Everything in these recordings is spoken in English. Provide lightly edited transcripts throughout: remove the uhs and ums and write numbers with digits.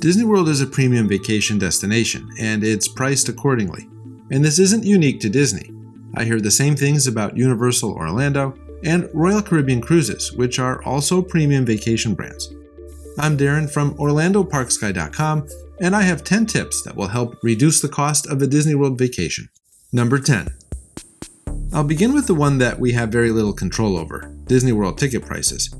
Disney World is a premium vacation destination, and it's priced accordingly. And this isn't unique to Disney. I hear the same things about Universal Orlando and Royal Caribbean Cruises, which are also premium vacation brands. I'm Darren from OrlandoParksGuide.com, and I have 10 tips that will help reduce the cost of a Disney World vacation. Number 10. I'll begin with the one that we have very little control over, Disney World ticket prices.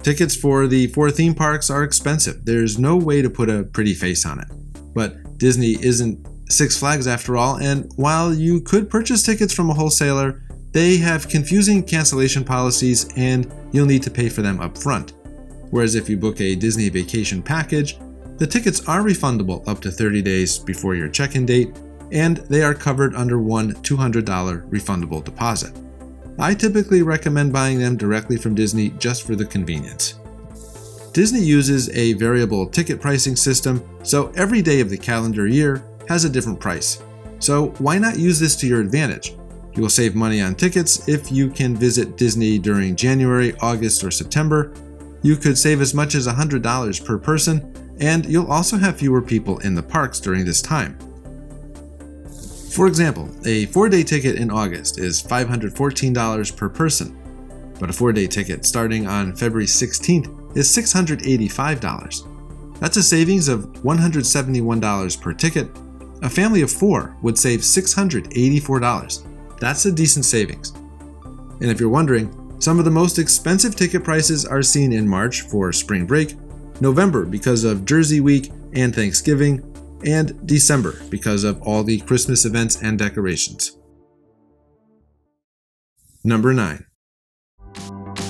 Tickets for the 4 theme parks are expensive. There's no way to put a pretty face on it. But Disney isn't Six Flags after all, and while you could purchase tickets from a wholesaler, they have confusing cancellation policies and you'll need to pay for them up front. Whereas if you book a Disney vacation package, the tickets are refundable up to 30 days before your check-in date, and they are covered under one $200 refundable deposit. I typically recommend buying them directly from Disney just for the convenience. Disney uses a variable ticket pricing system, so every day of the calendar year has a different price. So why not use this to your advantage? You will save money on tickets if you can visit Disney during January, August, or September. You could save as much as $100 per person, and you'll also have fewer people in the parks during this time. For example, a 4-day ticket in August is $514 per person, but a 4-day ticket starting on February 16th is $685. That's a savings of $171 per ticket. A family of 4 would save $684. That's a decent savings. And if you're wondering, some of the most expensive ticket prices are seen in March for spring break, November because of Jersey Week and Thanksgiving, and December because of all the Christmas events and decorations. Number 9.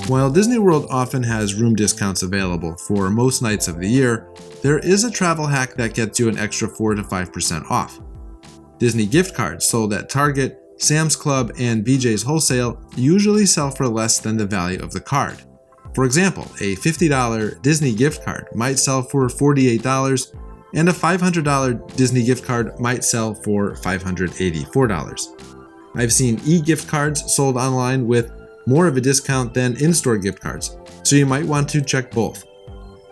While Disney World often has room discounts available for most nights of the year, there is a travel hack that gets you an extra 4 to 5% off. Disney gift cards sold at Target, Sam's Club, and BJ's Wholesale usually sell for less than the value of the card. For example, a $50 Disney gift card might sell for $48, and a $500 Disney gift card might sell for $584. I've seen e-gift cards sold online with more of a discount than in-store gift cards, so you might want to check both.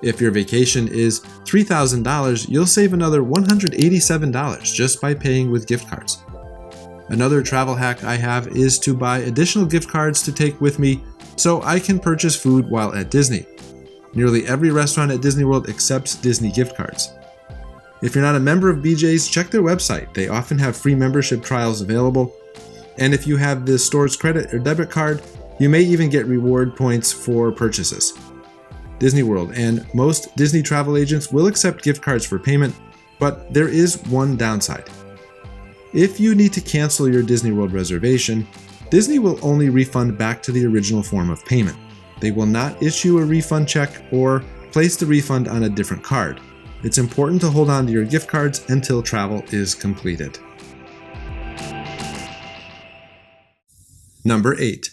If your vacation is $3,000, you'll save another $187 just by paying with gift cards. Another travel hack I have is to buy additional gift cards to take with me so I can purchase food while at Disney. Nearly every restaurant at Disney World accepts Disney gift cards. If you're not a member of BJ's, check their website. They often have free membership trials available. And if you have the store's credit or debit card, you may even get reward points for purchases. Disney World and most Disney travel agents will accept gift cards for payment, but there is one downside. If you need to cancel your Disney World reservation, Disney will only refund back to the original form of payment. They will not issue a refund check or place the refund on a different card. It's important to hold on to your gift cards until travel is completed. Number 8.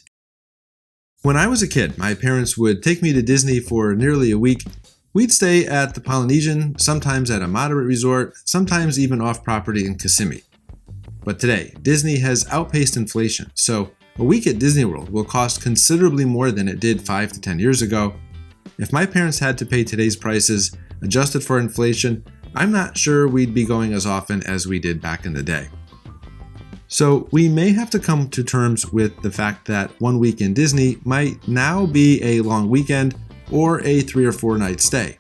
When I was a kid, my parents would take me to Disney for nearly a week. We'd stay at the Polynesian, sometimes at a moderate resort, sometimes even off-property in Kissimmee. But today, Disney has outpaced inflation, so a week at Disney World will cost considerably more than it did 5 to 10 years ago. If my parents had to pay today's prices, adjusted for inflation, I'm not sure we'd be going as often as we did back in the day. So we may have to come to terms with the fact that 1 week in Disney might now be a long weekend or a 3 or 4 night stay.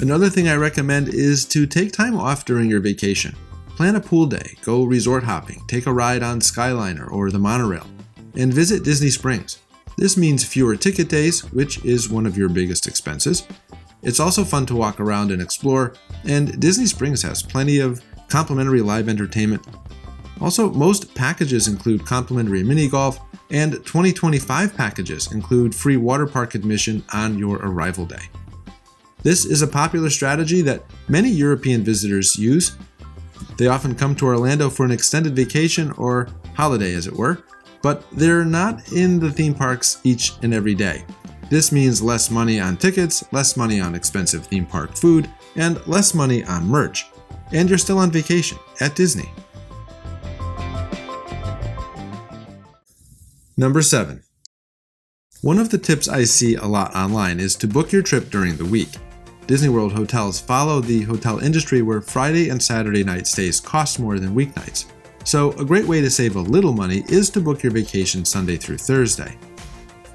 Another thing I recommend is to take time off during your vacation. Plan a pool day, go resort hopping, take a ride on Skyliner or the monorail, and visit Disney Springs. This means fewer ticket days, which is one of your biggest expenses. It's also fun to walk around and explore, and Disney Springs has plenty of complimentary live entertainment. Also, most packages include complimentary mini golf, and 2025 packages include free water park admission on your arrival day. This is a popular strategy that many European visitors use. They often come to Orlando for an extended vacation or holiday, as it were, but they're not in the theme parks each and every day. This means less money on tickets, less money on expensive theme park food, and less money on merch. And you're still on vacation at Disney. Number 7. One of the tips I see a lot online is to book your trip during the week. Disney World hotels follow the hotel industry where Friday and Saturday night stays cost more than weeknights. So a great way to save a little money is to book your vacation Sunday through Thursday.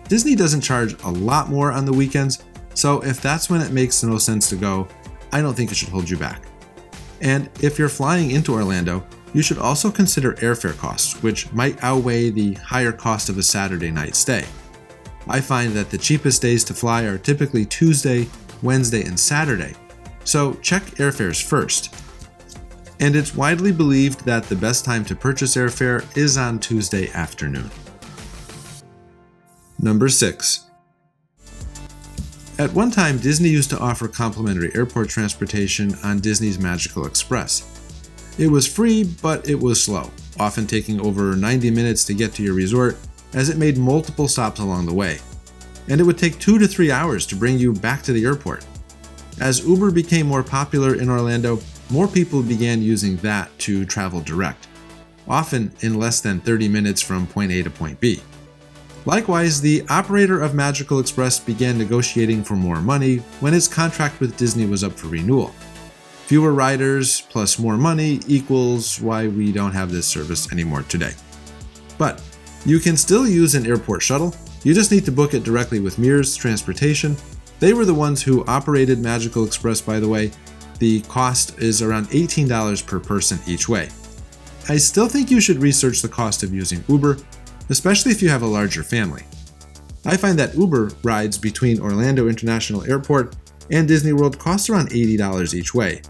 Disney doesn't charge a lot more on the weekends, so if that's when it makes no sense to go, I don't think it should hold you back. And if you're flying into Orlando, you should also consider airfare costs, which might outweigh the higher cost of a Saturday night stay. I find that the cheapest days to fly are typically Tuesday, Wednesday, and Saturday, so check airfares first. And it's widely believed that the best time to purchase airfare is on Tuesday afternoon. Number 6. At one time, Disney used to offer complimentary airport transportation on Disney's Magical Express. It was free, but it was slow, often taking over 90 minutes to get to your resort, as it made multiple stops along the way. And it would take 2 to 3 hours to bring you back to the airport. As Uber became more popular in Orlando, more people began using that to travel direct, often in less than 30 minutes from point A to point B. Likewise, the operator of Magical Express began negotiating for more money when its contract with Disney was up for renewal. Fewer riders plus more money equals why we don't have this service anymore today. But you can still use an airport shuttle. You just need to book it directly with Mears Transportation. They were the ones who operated Magical Express, by the way. The cost is around $18 per person each way. I still think you should research the cost of using Uber, especially if you have a larger family. I find that Uber rides between Orlando International Airport and Disney World cost around $80 each way.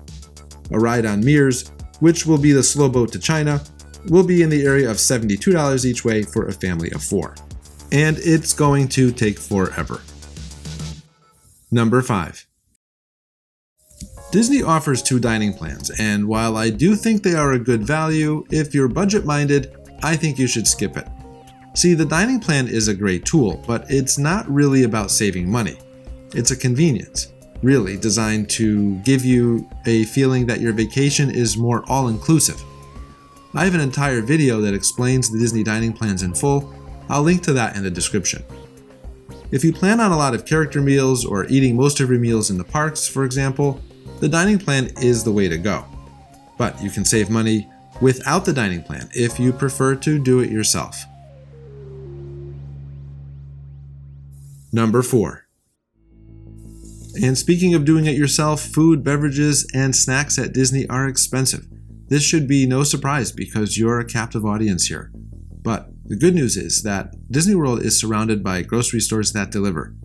A ride on Mears, which will be the slow boat to China, will be in the area of $72 each way for a family of 4. And it's going to take forever. Number 5. Disney offers 2 dining plans, and while I do think they are a good value, if you're budget-minded, I think you should skip it. See, the dining plan is a great tool, but it's not really about saving money. It's a convenience, really designed to give you a feeling that your vacation is more all-inclusive. I have an entire video that explains the Disney dining plans in full. I'll link to that in the description. If you plan on a lot of character meals or eating most of your meals in the parks, for example, the dining plan is the way to go. But you can save money without the dining plan if you prefer to do it yourself. Number 4. And speaking of doing it yourself, food, beverages, and snacks at Disney are expensive. This should be no surprise because you're a captive audience here. But the good news is that Disney World is surrounded by grocery stores that deliver.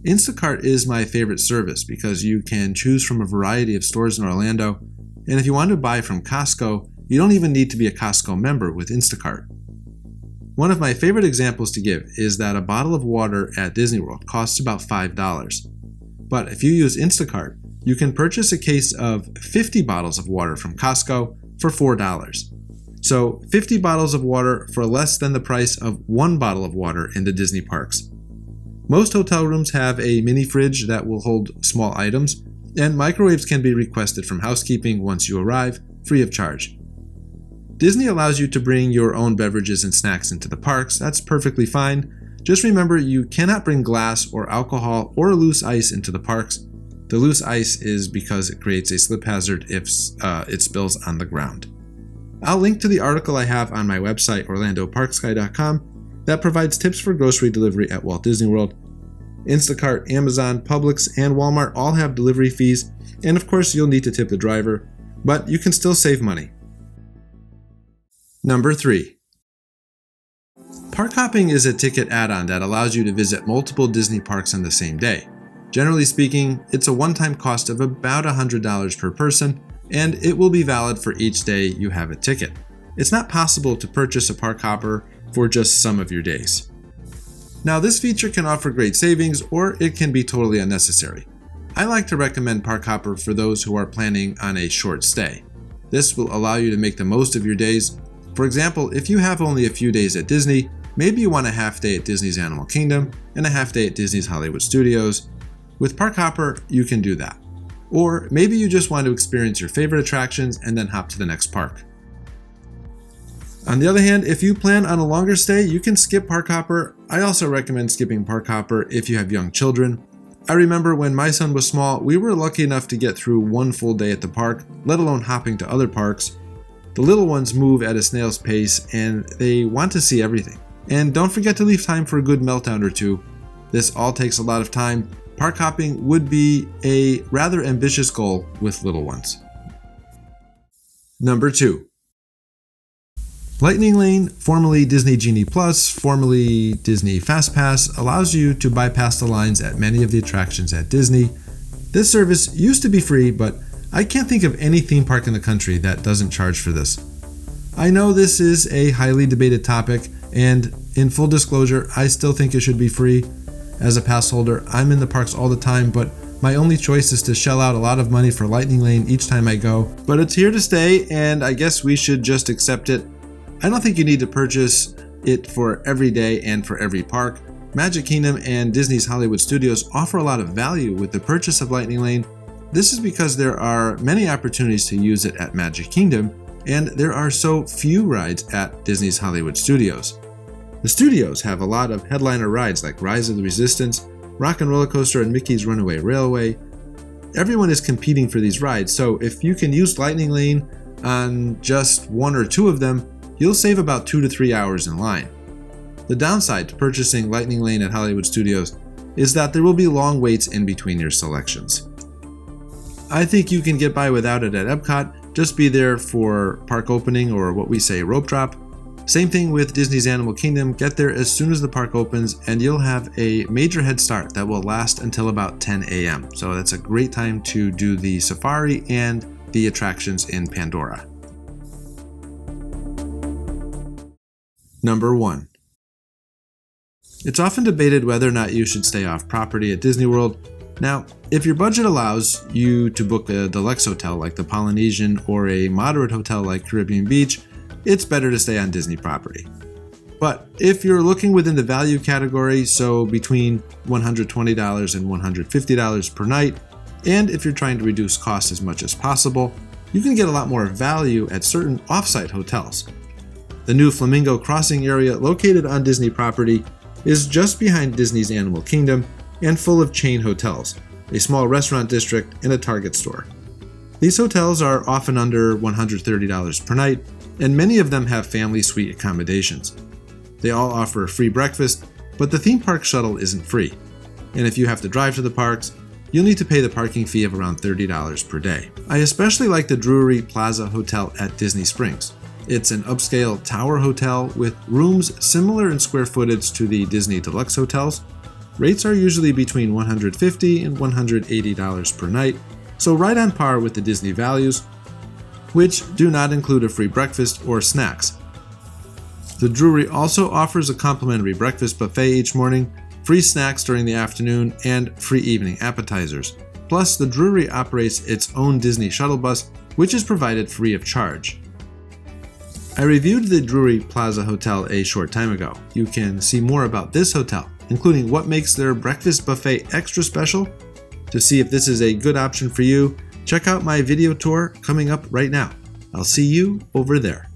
Instacart is my favorite service because you can choose from a variety of stores in Orlando, and if you want to buy from Costco, you don't even need to be a Costco member with Instacart. One of my favorite examples to give is that a bottle of water at Disney World costs about $5. But if you use Instacart, you can purchase a case of 50 bottles of water from Costco for $4. So 50 bottles of water for less than the price of 1 bottle of water in the Disney parks. Most hotel rooms have a mini fridge that will hold small items, and microwaves can be requested from housekeeping once you arrive, free of charge. Disney allows you to bring your own beverages and snacks into the parks. That's perfectly fine. Just remember you cannot bring glass or alcohol or loose ice into the parks. The loose ice is because it creates a slip hazard if it spills on the ground. I'll link to the article I have on my website, orlandoparksguy.com, that provides tips for grocery delivery at Walt Disney World. Instacart, Amazon, Publix, and Walmart all have delivery fees, and of course you'll need to tip the driver, but you can still save money. Number 3. Park hopping is a ticket add-on that allows you to visit multiple Disney parks on the same day. Generally speaking, it's a one-time cost of about $100 per person, and it will be valid for each day you have a ticket. It's not possible to purchase a park hopper for just some of your days. Now, this feature can offer great savings, or it can be totally unnecessary. I like to recommend Park Hopper for those who are planning on a short stay. This will allow you to make the most of your days. For example, if you have only a few days at Disney, maybe you want a half day at Disney's Animal Kingdom and a half day at Disney's Hollywood Studios. With Park Hopper, you can do that. Or maybe you just want to experience your favorite attractions and then hop to the next park. On the other hand, if you plan on a longer stay, you can skip Park Hopper. I also recommend skipping Park Hopper if you have young children. I remember when my son was small, we were lucky enough to get through one full day at the park, let alone hopping to other parks. The little ones move at a snail's pace and they want to see everything. And don't forget to leave time for a good meltdown or two. This all takes a lot of time. Park hopping would be a rather ambitious goal with little ones. Number 2. Lightning Lane, formerly Disney Genie Plus, formerly Disney Fast Pass, allows you to bypass the lines at many of the attractions at Disney. This service used to be free, but I can't think of any theme park in the country that doesn't charge for this. I know this is a highly debated topic, and in full disclosure, I still think it should be free. As a pass holder, I'm in the parks all the time, but my only choice is to shell out a lot of money for Lightning Lane each time I go. But it's here to stay, and I guess we should just accept it. I don't think you need to purchase it for every day and for every park. Magic Kingdom and Disney's Hollywood Studios offer a lot of value with the purchase of Lightning Lane. This is because there are many opportunities to use it at Magic Kingdom, and there are so few rides at Disney's Hollywood Studios. The studios have a lot of headliner rides like Rise of the Resistance, Rock and Roller Coaster, and Mickey's Runaway Railway. Everyone is competing for these rides, so if you can use Lightning Lane on just one or two of them, you'll save about 2 to 3 hours in line. The downside to purchasing Lightning Lane at Hollywood Studios is that there will be long waits in between your selections. I think you can get by without it at EPCOT, just be there for park opening or what we say rope drop. Same thing with Disney's Animal Kingdom, get there as soon as the park opens and you'll have a major head start that will last until about 10 a.m. So that's a great time to do the safari and the attractions in Pandora. Number 1. It's often debated whether or not you should stay off property at Disney World. Now, if your budget allows you to book a deluxe hotel like the Polynesian or a moderate hotel like Caribbean Beach, it's better to stay on Disney property. But if you're looking within the value category, so between $120 and $150 per night, and if you're trying to reduce costs as much as possible, you can get a lot more value at certain off-site hotels. The new Flamingo Crossing area located on Disney property is just behind Disney's Animal Kingdom and full of chain hotels, a small restaurant district, and a Target store. These hotels are often under $130 per night, and many of them have family suite accommodations. They all offer a free breakfast, but the theme park shuttle isn't free. And if you have to drive to the parks, you'll need to pay the parking fee of around $30 per day. I especially like the Drury Plaza Hotel at Disney Springs. It's an upscale tower hotel with rooms similar in square footage to the Disney Deluxe hotels. Rates are usually between $150 and $180 per night, so right on par with the Disney values, which do not include a free breakfast or snacks. The Drury also offers a complimentary breakfast buffet each morning, free snacks during the afternoon, and free evening appetizers. Plus, the Drury operates its own Disney shuttle bus, which is provided free of charge. I reviewed the Drury Plaza Hotel a short time ago. You can see more about this hotel, including what makes their breakfast buffet extra special. To see if this is a good option for you, check out my video tour coming up right now. I'll see you over there.